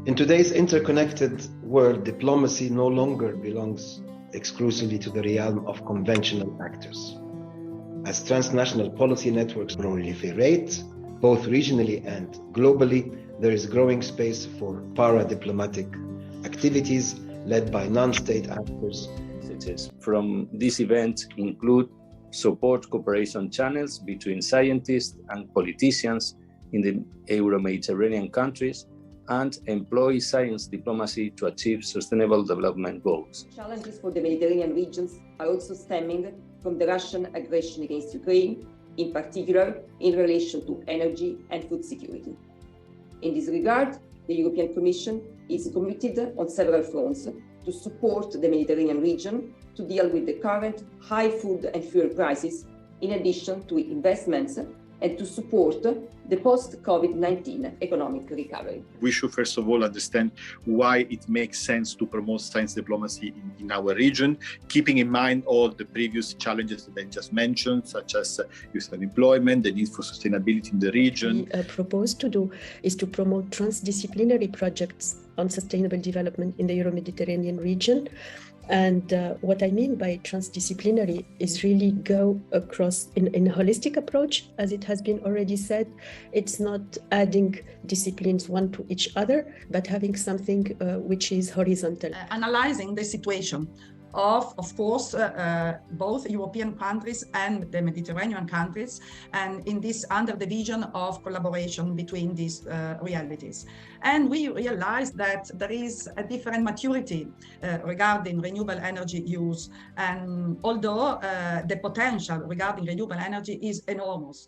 In today's interconnected world, diplomacy no longer belongs exclusively to the realm of conventional actors. As transnational policy networks proliferate, both regionally and globally, there is growing space for para-diplomatic activities led by non-state actors. Messages from this event include support cooperation channels between scientists and politicians in the Euro-Mediterranean countries and employ science diplomacy to achieve sustainable development goals. Challenges for the Mediterranean regions are also stemming from the Russian aggression against Ukraine, in particular in relation to energy and food security. In this regard, the European Commission is committed on several fronts to support the Mediterranean region to deal with the current high food and fuel prices, in addition to investments and to support the post-COVID-19 economic recovery. We should first of all understand why it makes sense to promote science diplomacy in our region, keeping in mind all the previous challenges that I just mentioned, such as youth unemployment, the need for sustainability in the region. What we propose to do is to promote transdisciplinary projects on sustainable development in the Euro-Mediterranean region. And what I mean by transdisciplinary is really go across in a holistic approach, as it has been already said. It's not adding disciplines one to each other, but having something which is horizontal. Analyzing the situation of course, both European countries and the Mediterranean countries, and in this under the vision of collaboration between these realities. And we realized that there is a different maturity regarding renewable energy use, and although the potential regarding renewable energy is enormous.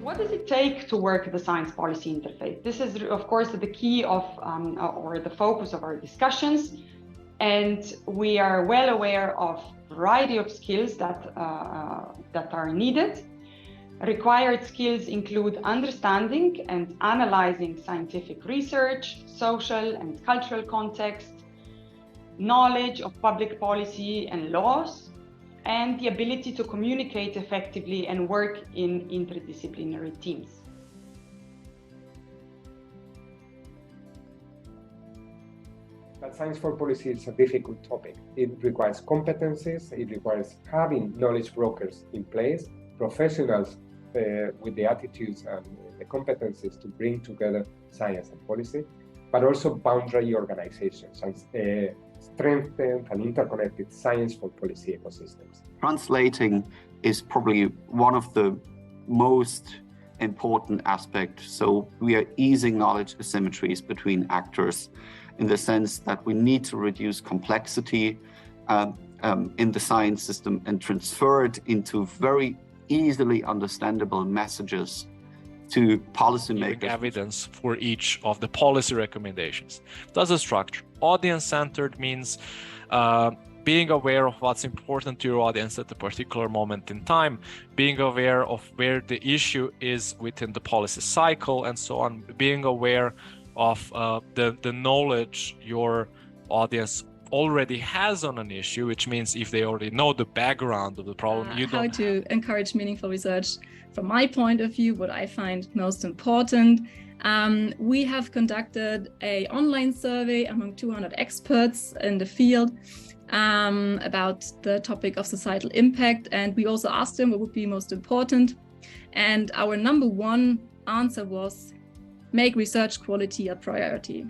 What does it take to work at the science policy interface? This is, of course, the key of or the focus of our discussions. And we are well aware of a variety of skills that are needed. Required skills include understanding and analyzing scientific research, social and cultural context, knowledge of public policy and laws, and the ability to communicate effectively and work in interdisciplinary teams. But science for policy is a difficult topic. It requires competencies, it requires having knowledge brokers in place, professionals with the attitudes and the competencies to bring together science and policy, but also boundary organizations and strengthened and interconnected science for policy ecosystems. Translating is probably one of the most important aspects. So we are easing knowledge asymmetries between actors in the sense that we need to reduce complexity in the science system and transfer it into very easily understandable messages to policymakers. Evidence for each of the policy recommendations. That's a structure. Audience-centered means being aware of what's important to your audience at a particular moment in time, being aware of where the issue is within the policy cycle and so on, being aware of the knowledge your audience already has on an issue, which means if they already know the background of the problem, you don't. How to encourage meaningful research. From my point of view, what I find most important, we have conducted an online survey among 200 experts in the field about the topic of societal impact, and we also asked them what would be most important. And our number one answer was make research quality a priority.